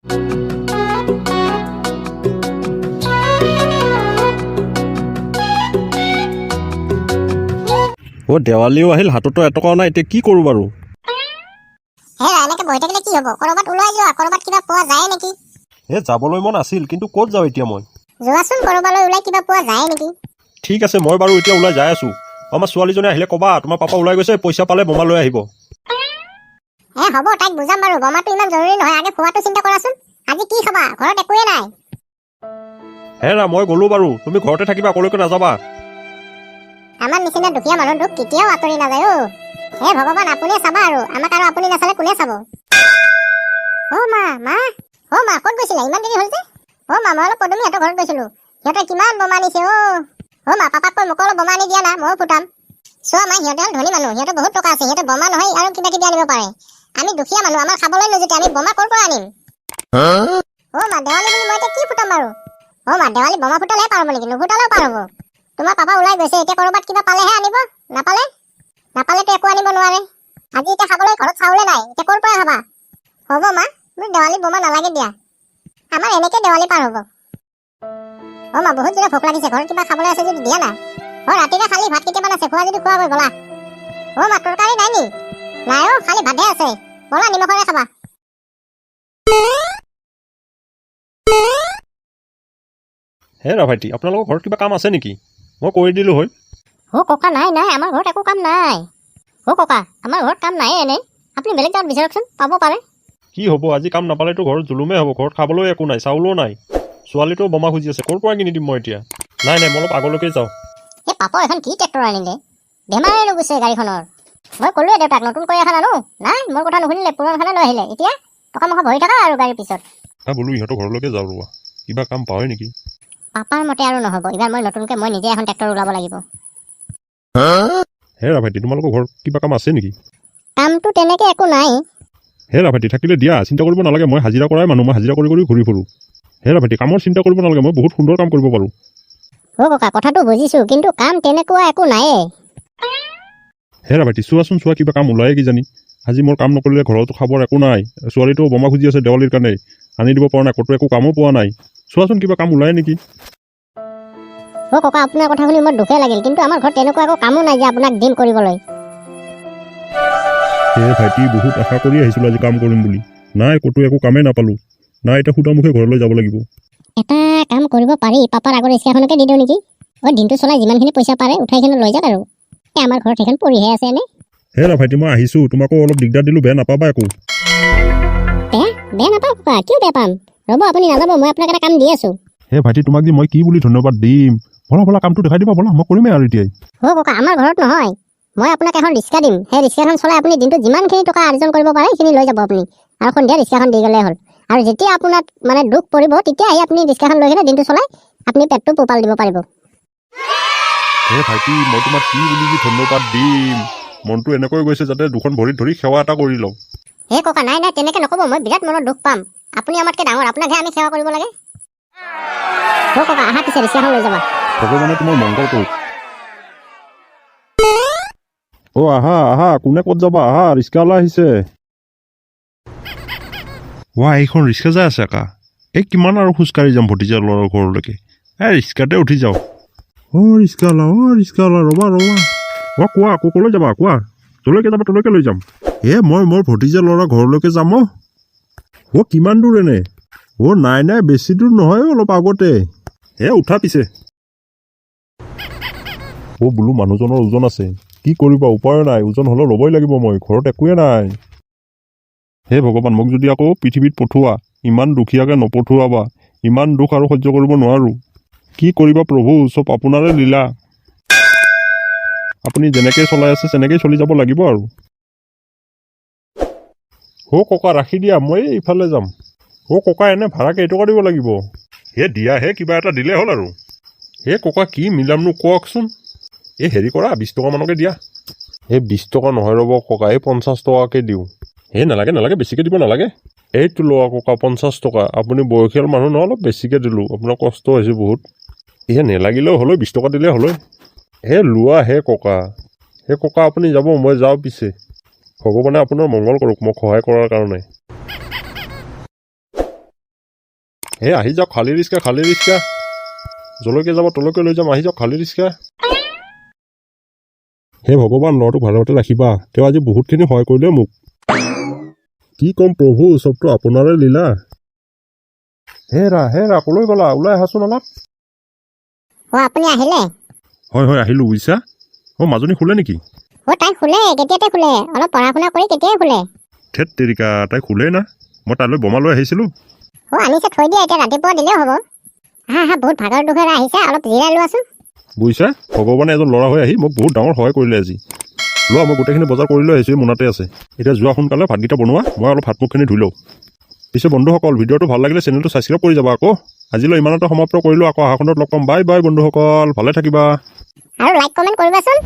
ও দেৱালীও আহিল, হাততো এটকাও নাই, এতিয়া কি কৰোঁ বাৰু? এনেকে বহি থাকিলে কি হ'ব? কৰবাত ওলাই যোৱা, কৰবাত কিবা পোৱা যায় নেকি? যাবলৈ মন আছিল, কিন্তু ক'ত যাওঁ এতিয়া মই? যোৱাচোন কৰবালৈ ওলাই, কিবা পোৱা যায় নেকি? ঠিক আছে, মই বাৰু এতিয়া ওলাই যাই আছোঁ। আমাৰ ছোৱালীজনী আহিলে ক'বা, তোমাৰ পাপা ওলাই গৈছে, পইচা পালে বোমা লৈ আহিব। হ'ব, তাইক বুজাম বাৰু। বোমাটো ইমান জৰুৰী নহয়, আগে খোৱাটো চিন্তা কৰাচোন। আজি কি খাবা? ঘৰত একোৱে নাই। মই গ'লো বাৰু, তুমি ঘৰতে থাকিবা, কলৈকো নাযাবা। আমাৰ নিচিনা দুখীয়া মানুহ দুখ কেতিয়াও আঁতৰি নাযায় অ'। ভগৱান, আপুনিয়ে চাবা আৰু, আমাক আৰু আপুনি নাচালে কোনে চাব? মা ক'ত গৈছিলা? ইমান দেৰি হ'ল যে? মা, মই অলপ পদুমীহঁতৰ ঘৰত গৈছিলো। সিহঁতে কিমান বোমা নিছে মা, পাপাক কৈ মোকো অলপ বোমা আনি দিয়া না, ময়ো ফুটাম। চোৱা মা, সিহঁতে হ'ল ধনী মানুহ, সিহঁতে বহুত টকা আছে, সিহঁতে বোমা নহয় আৰু কিবা কিবি আনিব পাৰে। আমি দুখীয়া মানুহ, আমাৰ খাবলৈ নোজোতে, আমি বোমা ক'ৰ পৰা আনিম? মা, দেৱালী বুলি মই এতিয়া কি ফুটাম বাৰু? মা, দেৱালী বোমা ফুটালেহে পাৰ হ'ব নেকি? নুফুটালেও পাৰ হ'ব। তোমাৰ পাপা ওলাই গৈছে, এতিয়া কৰবাত কিবা পালেহে আনিব, নাপালেতো একো আনিব নোৱাৰে। আজি এতিয়া খাবলৈ ঘৰত চাউলে নাই, এতিয়া ক'ৰ পৰা খাবা? হ'ব মা, মোৰ দেৱালী বোমা নালাগে দিয়া, আমাৰ এনেকে দেৱালী পাৰ হ'ব। মা, বহুত জোৰে ভোক লাগিছে, ঘৰত কিবা খাবলৈ আছে যদি দিয়া না। ৰাতিৰে খালি ভাত কেইটামান আছে, খোৱা যদি খোৱা গৈ ব'লা। মা, তৰকাৰী নাই নি? নাই খালি ভাতহে আছে, ব'লা নিমখৰে খাবা। ভাইটি, আপোনালোকৰ ঘৰত কিবা কাম আছে নেকি? মই কৰি দিলোঁ হয়। ককা, নাই, আমাৰ ঘৰত একো কাম নাই। ককা, আমাৰ ঘৰত কাম নাই এনেই, আপুনি বেলেগ জেগাত বিচাৰকচোন, পাব পাৰে। কি হ'ব, আজি কাম নাপালেতো ঘৰত জুলুমে হ'ব, ঘৰত খাবলৈ একো নাই, চাউলো নাই। ছোৱালীটো বোমা খুজি আছে, ক'ৰ পৰা কিনি দিম মই এতিয়া? নাই, মই অলপ আগলৈকে যাওঁ। পাপা এখন কি ট্ৰেক্টৰ আনিলে? ধেমালি নুগুছে গাড়ীখনৰ। মই ক'লোৱে দেউতাক, নতুনকৈ এখন আনো। নাই, মোৰ কথা নুশুনিলে, পুৰণাখনে লৈ আহিলে। এতিয়া টকা মখা ভৰি থাকা আৰু গাড়ীৰ পিছত। বোলো ইহঁতৰ ঘৰলৈকে যাওঁ ৰ'বা, কিবা কাম পাওঁৱে নেকি? পাপাৰ মতে আৰু নহ'ব, এইবাৰ মই নিজে এখন ট্ৰেক্টৰ ওলাব লাগিব। ভাইটি, তোমালোকৰ ঘৰত কিবা কাম আছে নেকি? কামটো তেনেকে একো নাই। ভাইটি, থাকিলে দিয়া, চিন্তা কৰিব নালাগে, মই হাজিৰা কৰাই মানুহ, মই হাজিৰা কৰি ঘূৰি ফুৰোঁ। ভাইটি, কামৰ চিন্তা কৰিব নালাগে, মই বহুত সুন্দৰ কাম কৰিব পাৰোঁ। ককা, কথাটো বুজিছো, কিন্তু কাম তেনেকুৱা একো নাইয়ে। ভাইটি, চোৱা কিবা কাম ওলায়ে কিজানি। আজি মোৰ কাম নকৰিলে ঘৰতো খাবৰ একো নাই, ছোৱালীটো বোমা খুজি আছে দেৱালীৰ কাৰণে, আনি দিব পৰা নাই, ক'তো একো কামো পোৱা নাই। চোৱাচোন কিবা কাম ওলায় নেকি? ককা, আপোনাৰ কথা শুনি মোৰ দুখে লাগিল, কিন্তু আমাৰ ঘৰত তেনেকুৱা একো কামো নাই যে আপোনাক দিম কৰিবলৈ। ভাইটি, বহুত আশা কৰি আহিছিলো আজি কাম কৰিম বুলি, নাই ক'তো একো কামেই নাপালো। নাই, এতিয়া সুদামুখে ঘৰলৈ যাব লাগিব। এটা কাম কৰিব পাৰি, পাপাৰ আগৰ ৰিক্সাখনকে দি দিওঁ নেকি? দিনটো চলাই যিমানখিনি পইচা পাৰে উঠাই কিনে লৈ যাওক আৰু। আমাৰ ঘৰত সেইখন পৰিহে আছে এনে। ভাইটি, মই আহিছো, তোমাকো অলপ দিগদাৰ দিলো, বেয়া নাপাবা একো। বেয়া নাপাওঁ ককা, কিয় বেয়া পাম? ৰ'ব, আপুনি নাযাব, মই আপোনাক এটা কাম দি আছো। ভাইটি, তোমাক যে মই কি বুলি ধন্যবাদ দিম? বলা কামটো দেখাই দিবা, বলা, মই কৰিমেই আৰু এতিয়াই। ককা, আমাৰ ঘৰত নহয়, মই আপোনাক এখন ৰিক্সা দিম। সেই ৰিক্সাখন চলাই আপুনি দিনটো যিমানখিনি টকা আৰ্জন কৰিব পাৰে সেইখিনি লৈ যাব আপুনি, আৰু সন্ধিয়া ৰিক্সাখন দি গ'লে হ'ল। আৰু যেতিয়া আপোনাক দুখ পৰিব, তেতিয়া আহি আপুনি ৰিক্সাখন লৈ কিনে দিনটো চলাই আপুনি পেটটো পোহপাল দিব পাৰিব। ভাইটি, মই তোমাক কি বুলি ধন্যবাদ দিম? মনটো এনেকৈ গৈছে যাতে দুখন ভৰিত ধৰি সেৱা এটা কৰি লওঁ। ককা, নাই, তেনেকে নক'ব, মই বিৰাট মনত দুখ পাম। আপুনি আমাতকে ডাঙৰ, আপোনাকহে আমি সেৱা কৰিব লাগে। ককা, আহা পিছে ৰিক্সাখন লৈ যাবা। ভগৱানে তোমাৰ মংগল কৰক। আহা, কোনে ক'ত যাবা? আহা, ৰিক্সাৱালা আহিছে। এইখন ৰিক্সা যাই আছে আকা। কিমান আৰু খোজকাঢ়ি যাম ভতিজা ল'ৰাৰ ঘৰলৈকে? ৰিক্সাতে উঠি যাওঁ। ৰিক্সাৱালা, ৰ'বা। কোৱা, ক'লৈ যাবা? কোৱা, যলৈকে যাবা তলৈকে লৈ যাম। মই মোৰ ভতিজা ল'ৰা ঘৰলৈকে যাম। কিমান দূৰ এনে? নাই, বেছি দূৰ নহয়, অলপ আগতে। উঠা পিছে। বোলো মানুহজনৰ ওজন আছে, কি কৰিবা, উপায় নাই, ওজন হ'লেও ল'বই লাগিব, মই ঘৰত একোৱে নাই। ভগৱান, মোক যদি আকৌ পৃথিৱীত পঠোৱা, ইমান দুখীয়াকে নপঠোৱাবা, ইমান দুখ আৰু সহ্য কৰিব নোৱাৰো। কি কৰিবা প্ৰভু, চব আপোনাৰে লীলা। আপুনি যেনেকৈ চলাই আছে তেনেকেই চলি যাব লাগিব আৰু। ককা, ৰাখি দিয়া, মই এইফালে যাম। ককা, এনে ভাড়া কেইটকা দিব লাগিব? দিয়াহে, কিবা এটা দিলে হ'ল আৰু। ককা, কি মিলামনো কওকচোন। হেৰি কৰা, 20 টকা মানকে দিয়া। 20 টকা নহয় ৰ'ব ককা, 50 টকাকে দিওঁ। নালাগে, বেছিকে দিব নালাগে। এইটো লোৱা ককা, 50 টকা। আপুনি বয়সীয়াল মানুহ নহয়, অলপ বেছিকে দিলোঁ, আপোনাৰ কষ্ট হৈছে বহুত। নেলাগিলেও হ'লেও 20 টকা দিলে হ'লেও। লোৱা ককা। ককা, আপুনি যাব, মই যাওঁ পিছে। ভগৱানে আপোনাৰ মংগল কৰক, মোক সহায় কৰাৰ কাৰণে। হে আহি যাওক খালী ৰিক্সা যলৈকে যাব তলৈকে লৈ যাম আহি যাওক খালী ৰিক্সা হে ভগৱান ল'ৰাটোক ভালতে ৰাখিবা তেওঁ আজি বহুতখিনি সহায় কৰিলে মোক কি ক'ম প্ৰভু চবটো আপোনাৰে লীলা হেৰা কলৈ গ'লা ওলাই আহাচোন অলপ আপুনি আহিলে হয় আহিলোঁ বুজিছা মাজনী শুলে নেকি তাই শুলে কেতিয়াতে শুলে অলপ পঢ়া শুনা কৰি কেতিয়াই শুলে ধেত তেৰিকা তাই শুলেই না মই তালৈ বোমা লৈ আহিছিলোঁ আনিছে থৈ দিয়া এতিয়া ৰাতিপুৱা দিলেও হ'ব হা বহুত ভাগৰ দুখেৰে আহিছে অলপ জিৰাই লোৱাচোন বুজিছা ভগৱানে এজন ল'ৰা হৈ আহি মোক বহুত ডাঙৰ সহায় কৰিলে আজি লোৱা মই গোটেইখিনি বজাৰ কৰি লৈ আহিছোঁ মোনাতে আছে এতিয়া যোৱা সোনকালে ভাতকেইটা বনোৱা মই অলপ হাত মুখখিনি ধুই লওঁ পিছে বন্ধুসকল ভিডিঅ'টো ভাল লাগিলে চেনেলটো ছাবস্ক্ৰাইব কৰি যাবা আকৌ আজিলৈ ইমানতে সমাপ্ত কৰিলোঁ আকৌ অহা খণ্ডত লগ পাম বাই বন্ধুসকল ভালে থাকিবা আৰু লাইক কমেণ্ট কৰিবাচোন